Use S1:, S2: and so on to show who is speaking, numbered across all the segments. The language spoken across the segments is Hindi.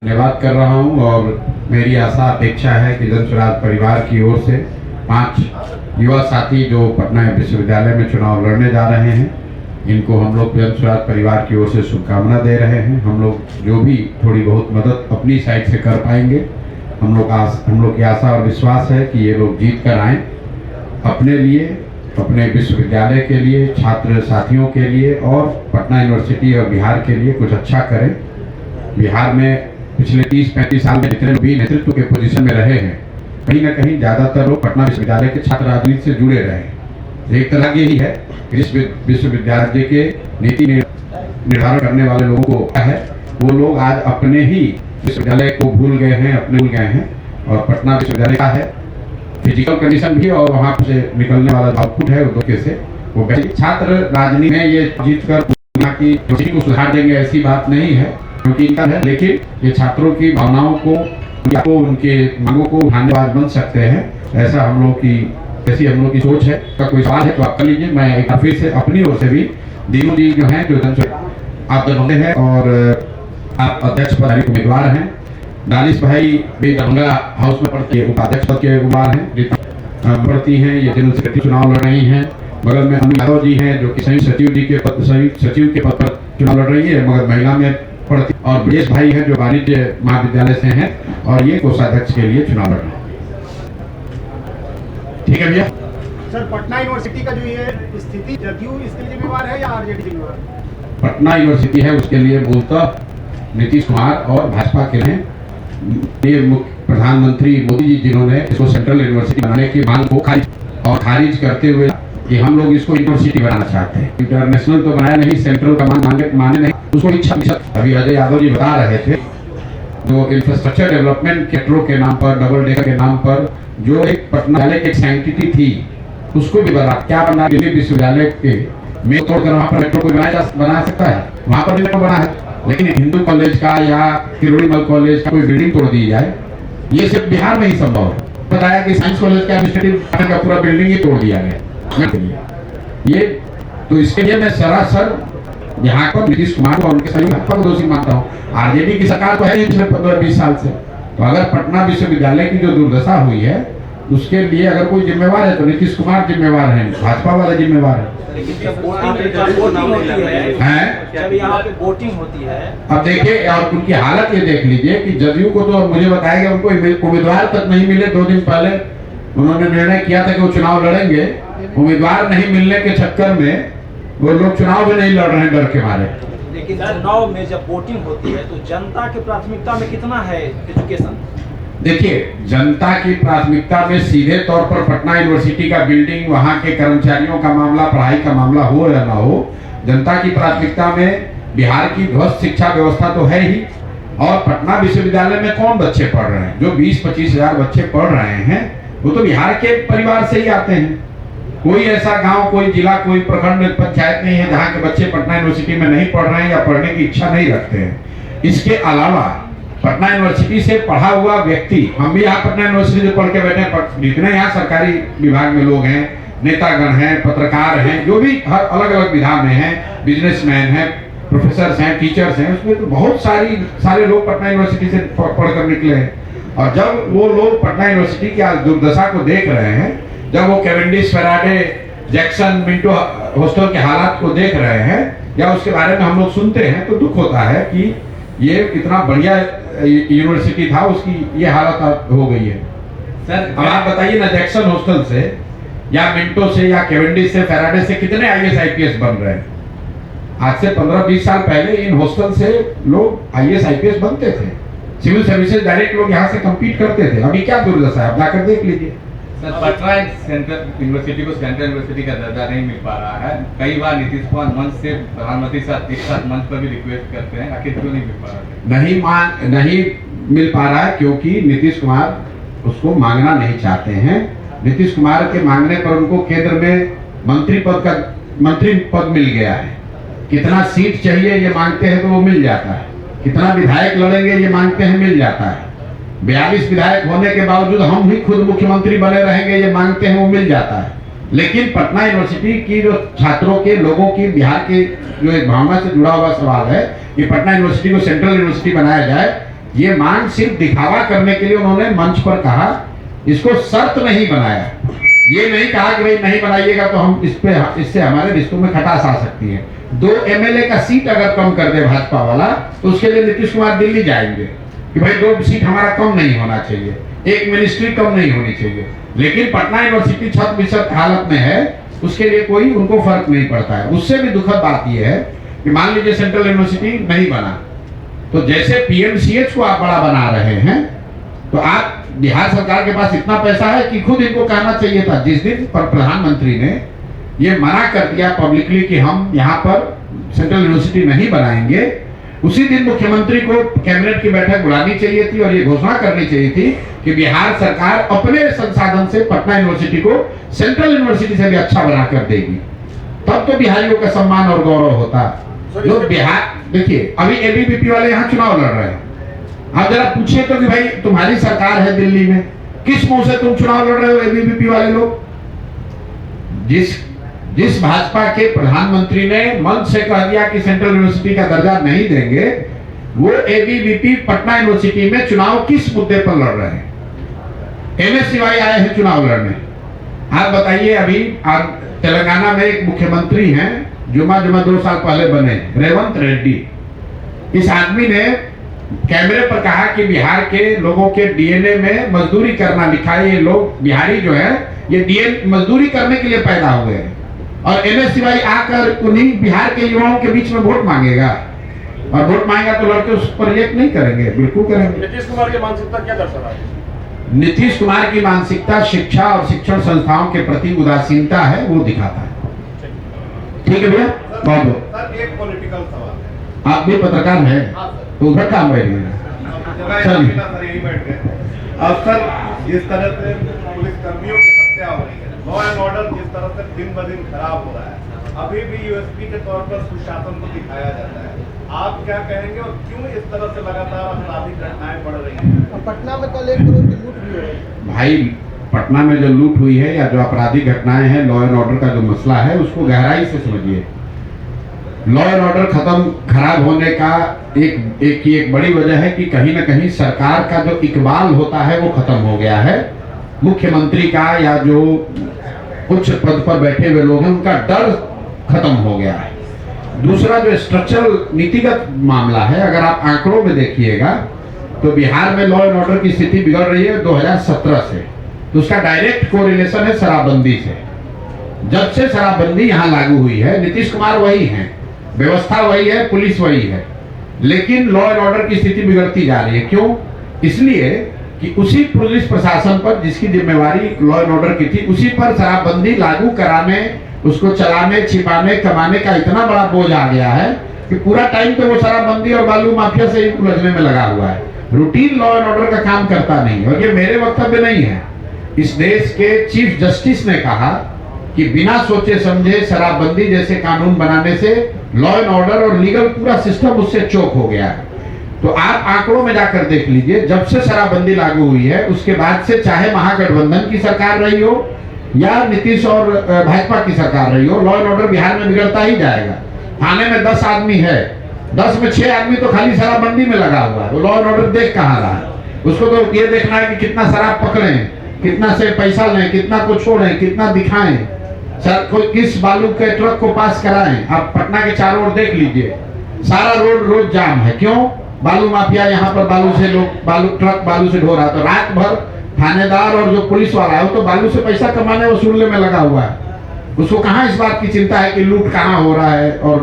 S1: धन्यवाद कर रहा हूं और मेरी आशा अपेक्षा है कि जन स्वराज परिवार की ओर से 5 युवा साथी जो पटना विश्वविद्यालय में चुनाव लड़ने जा रहे हैं, इनको हम लोग जन स्वराज परिवार की ओर से शुभकामना दे रहे हैं। हम लोग जो भी थोड़ी बहुत मदद अपनी साइड से कर पाएंगे, हम लोग की आशा और विश्वास है कि ये लोग जीत कर आएँ, अपने लिए, अपने विश्वविद्यालय के लिए, छात्र साथियों के लिए और पटना यूनिवर्सिटी और बिहार के लिए कुछ अच्छा करें। बिहार में पिछले 30-35 साल में जितने भी नेतृत्व के पोजीशन में रहे हैं, कहीं ना कहीं ज़्यादातर लोग पटना विश्वविद्यालय के छात्र राजनीति से जुड़े रहे। एक तरह यही है कि इस विश्वविद्यालय के नीति निर्धारण करने वाले लोगों को क्या है, वो लोग आज अपने ही विश्वविद्यालय को भूल गए हैं, भूल गए हैं। और पटना विश्वविद्यालय का है फिजिकल कंडीशन भी और वहाँ से निकलने वाला आउटपुट है उद्योग से, वो छात्र राजनीति में ये जीत कर यहाँ की यूनिवर्सिटी को सुधार देंगे, ऐसी बात नहीं है, क्योंकि इनका है। लेकिन ये छात्रों की भावनाओं को उनके मांगों को उठाने वाले बन सकते हैं, ऐसा हम लोग की सोच है। का कोई सवाल है तो आप कर लीजिए। मैं एक बार फिर से अपनी ओर से भी दीनू जी जो हैं, जो आप दरभंगा हैं और आप अध्यक्ष पद उम्मीदवार हैं, दानिश भाई भी दरभंगा हाउस में पढ़ते उपाध्यक्ष पद के उम्मीदवार हैं, पढ़ती हैं, ये जनरल सेक्रेटरी चुनाव लड़ रही हैं। बगल में अनु यादव जी हैं जो कि संयुक्त सचिव के पद पर चुनाव लड़ रही है, मगर महिला में पढ़ती। और ब्रजेश भाई हैं जो वाणिज्य महाविद्यालय से हैं और ये कोषाध्यक्ष के लिए चुनाव लड़ रहे हैं। ठीक है भैया।
S2: सर, पटना यूनिवर्सिटी का जो ये स्थिति, जदयू इसके लिए जिम्मेवार है या आरजेडी जिम्मेवार?
S1: पटना यूनिवर्सिटी है, उसके लिए मूलतः नीतीश कुमार और भाजपा के हैं। ये प्रधानमंत्री मोदी जी जिन्होंने इसको सेंट्रल यूनिवर्सिटी बनाने की मांग को खारिज करते हुए कि हम लोग इसको यूनिवर्सिटी बनाना चाहते हैं, इंटरनेशनल तो बनाया नहीं, सेंट्रल का माने नहीं, उसको इच्छा। अभी अजय यादव जी बता रहे थे जो इंफ्रास्ट्रक्चर डेवलपमेंट मेट्रो के नाम पर, डबल डेकर के नाम पर जो एक पटना विश्वविद्यालय की एक सैंक्टिटी थी, उसको भी बना क्या बना, दिल्ली विश्वविद्यालय के में तोड़कर वहाँ पर मेट्रो को बना सकता है, वहाँ पर भी मेट्रो बना है। लेकिन हिंदू कॉलेज का या किरोड़ीमल कॉलेज का कोई बिल्डिंग तोड़ दी जाए, ये सिर्फ बिहार में ही संभव है। बताया कि साइंस कॉलेज का एडमिनिस्ट्रेटिव का पूरा बिल्डिंग ही तोड़ दिया गया। ये तो इसके लिए मैं सरासर यहाँ पर नीतीश कुमार को उनके सही भाजपा को दोषी मानता हूँ। आरजेडी की सरकार तो है नहीं पिछले 15-20 साल से। तो अगर पटना विश्वविद्यालय की जो दुर्दशा हुई है उसके लिए अगर कोई जिम्मेवार है तो नीतीश कुमार जिम्मेवार है, भाजपा वाला जिम्मेवार है। अब देखिए और उनकी हालत ये देख लीजिए कि जदयू को तो मुझे बताया गया उनको उम्मीदवार तक नहीं मिले। 2 दिन पहले उन्होंने निर्णय किया था कि वो चुनाव लड़ेंगे, उम्मीदवार नहीं मिलने के चक्कर में वो लोग चुनाव भी नहीं लड़ रहे हैं डर के मारे।
S3: लेकिन चुनाव में जब वोटिंग होती है तो जनता की प्राथमिकता में कितना है एजुकेशन? देखिए,
S1: जनता की प्राथमिकता में सीधे तौर पर पटना यूनिवर्सिटी का बिल्डिंग, वहाँ के कर्मचारियों का मामला, पढ़ाई का मामला हो या ना हो, जनता की प्राथमिकता में बिहार की ध्वस्त शिक्षा व्यवस्था तो है ही। और पटना विश्वविद्यालय में कौन बच्चे पढ़ रहे हैं? जो 20-25 हजार बच्चे पढ़ रहे हैं वो तो बिहार के परिवार से ही आते हैं। कोई ऐसा गांव, कोई जिला, कोई प्रखंड पंचायत नहीं है जहाँ के बच्चे पटना यूनिवर्सिटी में नहीं पढ़ रहे हैं या पढ़ने की इच्छा नहीं रखते हैं। इसके अलावा पटना यूनिवर्सिटी से पढ़ा हुआ व्यक्ति, हम भी यहाँ पटना यूनिवर्सिटी से पढ़ के बैठे हैं, जितने यहाँ सरकारी विभाग में लोग हैं, नेतागण हैं, पत्रकार हैं, जो भी हर अलग अलग विधा में हैं, बिजनेसमैन हैं, प्रोफेसर हैं, टीचर्स हैं, उसमें तो बहुत सारे लोग पटना यूनिवर्सिटी से पढ़कर निकले हैं। और जब वो लोग पटना यूनिवर्सिटी की आज दुर्दशा को देख रहे हैं, जब वो Cavendish, Faraday, Jackson, Minto hostel के हालात को देख रहे हैं या उसके बारे में हम लोग सुनते हैं, तो दुख होता है कि ये इतना बढ़िया यूनिवर्सिटी था, उसकी ये हालत हो गई है। सर अब आप बताइए ना, जैक्सन हॉस्टल से या मिंटो से या कैवेंडिश से, फेराडे से कितने IAS IPS बन रहे हैं? आज से 15-20 साल पहले इन हॉस्टल से लोग IAS IPS बनते थे, सिविल सर्विसेज डायरेक्ट लोग यहाँ से कम्पीट करते थे। अभी क्या दुर्दशा है, आप जाकर देख लीजिए।
S4: सर, पटना सेंट्रल यूनिवर्सिटी को सेंट्रल यूनिवर्सिटी का दर्जा नहीं मिल पा रहा है। कई बार नीतीश कुमार मंच से प्रधानमंत्री एक साथ मंच पर भी रिक्वेस्ट करते हैं, आखिर क्यों नहीं मिल पा रहा है?
S1: नहीं मिल पा रहा है क्योंकि नीतीश कुमार उसको मांगना नहीं चाहते हैं। नीतीश कुमार के मांगने पर उनको केंद्र में मंत्री पद मिल गया है। कितना सीट चाहिए ये मांगते हैं तो वो मिल जाता है, कितना विधायक लड़ेंगे ये मांगते हैं, मिल जाता है। 42 विधायक होने के बावजूद हम ही खुद मुख्यमंत्री बने रहेंगे ये मांगते हैं, वो मिल जाता है। लेकिन पटना यूनिवर्सिटी की जो छात्रों के, लोगों की, बिहार के जो एक भावना से जुड़ा हुआ सवाल है कि पटना यूनिवर्सिटी को सेंट्रल यूनिवर्सिटी बनाया जाए, ये मांग सिर्फ दिखावा करने के लिए उन्होंने मंच पर कहा, इसको शर्त नहीं बनाया। ये नहीं कहा कि भाई नहीं बनाइएगा तो हम इससे हमारे रिश्तों में खटास आ सकती है। 2 MLA का सीट अगर कम कर दे भाजपा वाला तो उसके लिए नीतीश कुमार दिल्ली जाएंगे कि भाई 2 सीट हमारा कम नहीं होना चाहिए, 1 मिनिस्ट्री कम नहीं होनी चाहिए। लेकिन पटना यूनिवर्सिटी छत बिछत हालत में है, उसके लिए कोई उनको फर्क नहीं पड़ता है। उससे भी दुखद बात यह है कि मान लीजिए सेंट्रल यूनिवर्सिटी नहीं बना तो जैसे PMCH को आप बड़ा बना रहे हैं तो आप बिहार सरकार के पास इतना पैसा है कि खुद इनको कहना चाहिए था। जिस दिन पर प्रधानमंत्री ने ये मना कर दिया पब्लिकली कि हम यहाँ पर सेंट्रल यूनिवर्सिटी नहीं बनाएंगे, उसी दिन मुख्यमंत्री को कैबिनेट की बैठक बुलानी चाहिए थी और ये घोषणा करनी चाहिए थी कि बिहार सरकार अपने संसाधन से पटना यूनिवर्सिटी को सेंट्रल यूनिवर्सिटी से भी अच्छा बना कर देगी। तब तो बिहारियों का सम्मान और गौरव होता। लोग बिहार देखिए, अभी ABVP वाले यहाँ चुनाव लड़ रहे हैं। आप जरा पूछिए तो कि भाई तुम्हारी सरकार है दिल्ली में, किस मुंह से तुम चुनाव लड़ रहे हो ABVP वाले लोग? जिस भाजपा के प्रधानमंत्री ने मंच से कह दिया कि सेंट्रल यूनिवर्सिटी का दर्जा नहीं देंगे, वो ABVP पटना यूनिवर्सिटी में चुनाव किस मुद्दे पर लड़ रहे हैं? MS शिवाई आए हैं चुनाव लड़ने। आप बताइए, अभी आप तेलंगाना में एक मुख्यमंत्री हैं जुमा 2 साल पहले बने, रेवंत रेड्डी। इस आदमी ने कैमरे पर कहा कि बिहार के लोगों के DNA में मजदूरी करना लिखा है। ये लोग बिहारी जो है ये मजदूरी करने के लिए पैदा हुए हैं। और MS शिवाई आकर उन्हीं बिहार के युवाओं के बीच में वोट मांगेगा, और वोट मांगेगा तो लड़के उस पर रिएक्ट नहीं करेंगे, बिल्कुल करेंगे।
S2: नीतीश कुमार की मानसिकता क्या दर्शा रहा है?
S1: नीतीश कुमार की मानसिकता शिक्षा और शिक्षण संस्थाओं के प्रति उदासीनता है, वो दिखाता है। ठीक है भैया, बहुत बहुत।
S2: सर एक पॉलिटिकल सवाल है,
S1: आप भी पत्रकार हैं तो उधर काम बैठिए।
S2: अब सर जिस तरह से पुलिस कर्मियों की हत्या हो रही है, लॉ एंड ऑर्डर जिस तरह से दिन ब दिन खराब हो रहा है, अभी भी USP के तौर पर सुशासन को दिखाया जाता है, आप क्या कहेंगे और क्यों इस तरह से लगातार आपराधिक घटनाएं बढ़ रही हैं? पटना में कल 1 करोड़ की लूट हुई है।
S1: भाई पटना में जो लूट हुई है या जो आपराधिक घटनाएं हैं, लॉ एंड ऑर्डर का जो मसला है उसको गहराई से समझिए। लॉ एंड ऑर्डर खराब होने का एक बड़ी वजह है कि कहीं ना कहीं सरकार का जो इकबाल होता है वो खत्म हो गया है। मुख्यमंत्री का या जो उच्च पद पर बैठे हुए लोग हैं उनका डर खत्म हो गया है। दूसरा जो स्ट्रक्चरल नीतिगत मामला है, अगर आप आंकड़ों में देखिएगा तो बिहार में लॉ एंड ऑर्डर की स्थिति बिगड़ रही है 2017 से, तो उसका डायरेक्ट कोरिलेशन है शराबबंदी से। जब से शराबबंदी यहाँ लागू हुई है, नीतीश कुमार वही हैं, व्यवस्था वही है, पुलिस वही है, लेकिन लॉ एंड ऑर्डर की स्थिति बिगड़ती जा रही है। क्यों? इसलिए कि उसी पुलिस प्रशासन पर जिसकी जिम्मेवारी लॉ एंड ऑर्डर की थी, उसी पर शराबबंदी लागू कराने, उसको चलाने, छिपाने, कमाने का इतना बड़ा बोझ आ गया है कि पूरा टाइम तो वो शराबबंदी और बालू माफिया से ही उलझने में लगा हुआ है। रूटीन लॉ एंड ऑर्डर का काम करता नहीं। और ये मेरे वक्तव्य नहीं है, इस देश के चीफ जस्टिस ने कहा कि बिना सोचे समझे शराबबंदी जैसे कानून बनाने से लॉ एंड ऑर्डर और लीगल पूरा सिस्टम उससे चोक हो गया है। तो आप आंकड़ों में जाकर देख लीजिए, जब से शराबबंदी लागू हुई है उसके बाद से, चाहे महागठबंधन की सरकार रही हो या नीतीश और भाजपा की सरकार रही हो, लॉ एंड ऑर्डर बिहार में बिगड़ता ही जाएगा। थाने में 10 आदमी है, 10 में 6 आदमी तो खाली शराबबंदी में लगा हुआ है, वो लॉ एंड ऑर्डर देख कहाँ रहा है। उसको तो ये देखना है कि कितना शराब पकड़े, कितना से पैसा लें, कितना को छोड़ें, कितना दिखाएं, सर कोई किस बालू के ट्रक को पास कराएं। आप पटना के चारों ओर देख लीजिए, सारा रोड रोज जाम है। क्यों? बालू माफिया यहाँ पर बालू से लोग ट्रक बालू से ढो रहा है। तो रात भर थानेदार और जो पुलिस वाला है वो तो बालू से पैसा कमाने वसूलने में लगा हुआ है। उसको कहाँ इस बात की चिंता है कि लूट कहाँ हो रहा है और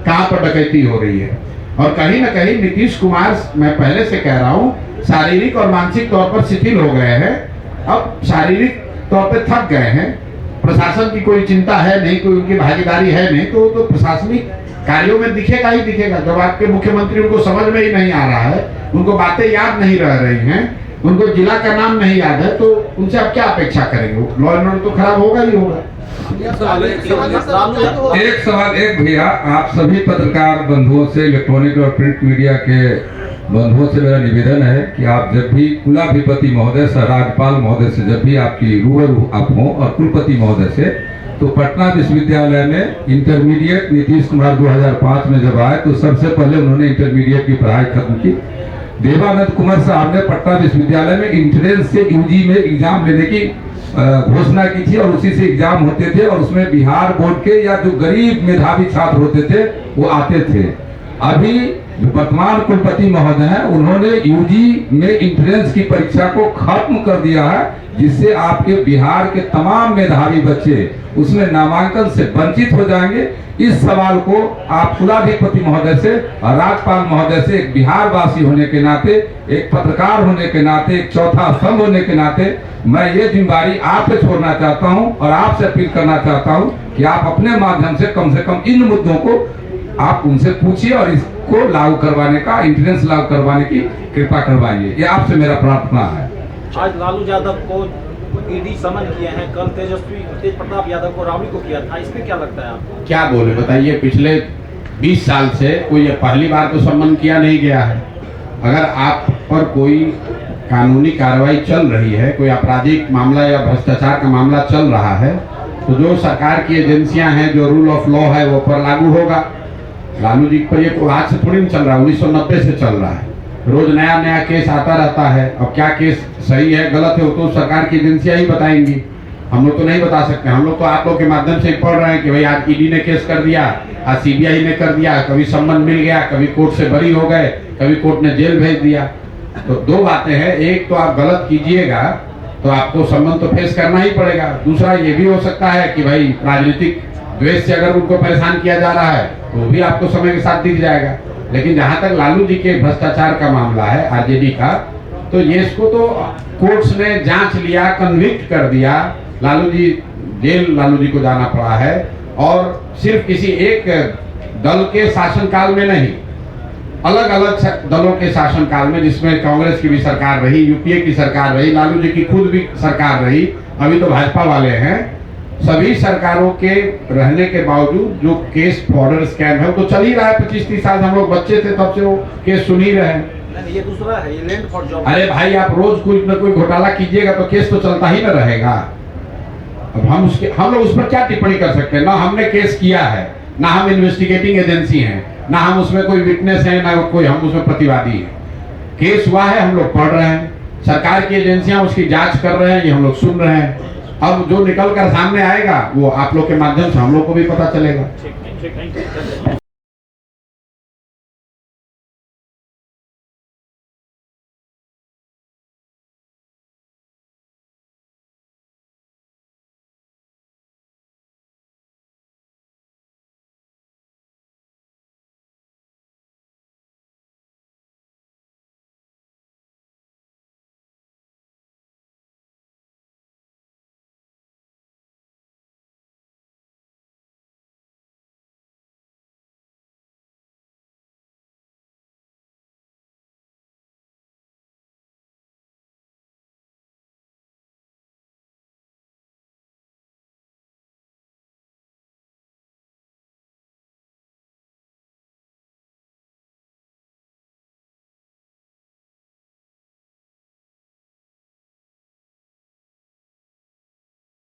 S1: कहाँ पर डकैती हो रही है। और कहीं ना कहीं नीतीश कुमार, मैं पहले से कह रहा हूँ, शारीरिक और मानसिक तौर पर शिथिल हो गए हैं। अब शारीरिक तौर पर थक गए हैं, प्रशासन की कोई चिंता है नहीं, कोई उनकी भागीदारी है नहीं, तो प्रशासनिक कार्यों में दिखेगा ही दिखेगा। जब आपके मुख्यमंत्री उनको समझ में ही नहीं आ रहा है, उनको बातें याद नहीं रह रही हैं, उनको जिला का नाम नहीं याद है, तो उनसे आप क्या अपेक्षा करेंगे? लॉ एंड ऑर्डर तो खराब होगा ही होगा।
S5: एक भैया, आप सभी पत्रकार बंधुओं से, इलेक्ट्रॉनिक और प्रिंट मीडिया के बंधुओं से मेरा निवेदन है कि आप जब भी कुलाधिपति महोदय से, राज्यपाल महोदय से जब भी आपकी रूबरू आप हों और कुलपति महोदय से, तो पटना विश्वविद्यालय में इंटरमीडिएट नीतीश कुमार 2005 में जब आए तो सबसे पहले उन्होंने इंटरमीडिएट की पढ़ाई खत्म की। देवानंद कुमार साहब ने पटना विश्वविद्यालय में इंट्रेंस से यूजी में एग्जाम लेने की घोषणा की थी और उसी से एग्जाम होते थे और उसमें बिहार बोर्ड के या जो गरीब मेधावी छात्र होते थे वो आते थे। अभी वर्तमान कुलपति महोदय हैं, उन्होंने यूजी में इंट्रेंस की परीक्षा को खत्म कर दिया है, जिससे आपके बिहार के तमाम मेधावी बच्चे उसमें नामांकन से वंचित हो जाएंगे। इस सवाल को आप कुलाधिपति महोदय से और राज्यपाल महोदय से एक बिहार वासी होने के नाते, एक पत्रकार होने के नाते, एक चौथा स्तंभ होने के नाते मैं ये जिम्मेदारी आप पे छोड़ना चाहता हूं और आपसे अपील करना चाहता हूं कि आप अपने माध्यम से कम इन मुद्दों को आप उनसे पूछिए और इसको लागू करवाने का, इंट्रेंस लागू करवाने की कृपा करवाइए। ये आपसे मेरा प्रार्थना है।
S3: आज लालू यादव को ईडी समन किए हैं, कल तेज प्रताप यादव को रावड़ी को किया था, इसमें क्या लगता है आपको?
S1: क्या बोले बताइए, पिछले 20 साल से कोई पहली बार तो सम्मन किया नहीं गया है। अगर आप पर कोई कानूनी कार्रवाई चल रही है, कोई आपराधिक मामला या भ्रष्टाचार का मामला चल रहा है, तो जो सरकार की एजेंसियां हैं, जो रूल ऑफ लॉ है वो पर लागू होगा। लालू जी पर ये तो आज से थोड़ी नहीं चल रहा है, 1990 से चल रहा है। रोज नया नया केस आता रहता है। अब क्या केस सही है गलत है वो तो सरकार की एजेंसियां ही बताएंगी, हम लोग तो नहीं बता सकते। हम लोग तो आप लोग के माध्यम से पढ़ रहे हैं कि भाई आज ईडी ने केस कर दिया, आज सीबीआई ने कर दिया, कभी सम्मन मिल गया, कभी कोर्ट से बरी हो गए, कभी कोर्ट ने जेल भेज दिया। तो दो बातें हैं, एक तो आप गलत कीजिएगा तो आपको सम्मन तो फेस करना ही पड़ेगा। दूसरा ये भी हो सकता है कि भाई राजनीतिक द्वेष से अगर उनको परेशान किया जा रहा है तो भी आपको समय के साथ दिख जाएगा। लेकिन जहां तक लालू जी के भ्रष्टाचार का मामला है आरजेडी का, तो ये इसको तो कोर्ट्स ने जांच लिया, कन्विक्ट कर दिया। लालू जी जेल लालू जी को जाना पड़ा है और सिर्फ किसी एक दल के शासनकाल में नहीं, अलग अलग दलों के शासनकाल में, जिसमें कांग्रेस की भी सरकार रही, यूपीए की सरकार रही, लालू जी की खुद भी सरकार रही, अभी तो भाजपा वाले हैं। सभी सरकारों के रहने के बावजूद जो केस बॉर्डर स्कैम है वो तो चल ही रहा है। 25-30 साल हम लोग बच्चे थे तब से वो केस सुन ही रहे हैं।
S3: ये दूसरा है, ये लैंड फॉर जॉब।
S1: अरे भाई आप रोज कोई न कोई घोटाला कीजिएगा तो केस तो चलता ही न रहेगा। अब हम लोग उस पर क्या टिप्पणी कर सकते हैं? ना हमने केस किया है, ना हम इन्वेस्टिगेटिंग एजेंसी हैं, ना हम उसमें कोई विटनेस है, ना कोई हम उसमें प्रतिवादी है। केस हुआ है, हम लोग पढ़ रहे हैं, सरकार की एजेंसियां उसकी जांच कर रहे हैं, ये हम लोग सुन रहे हैं। अब जो निकल कर सामने आएगा वो आप लोग के माध्यम से हम लोग को भी पता चलेगा।
S3: ठीक।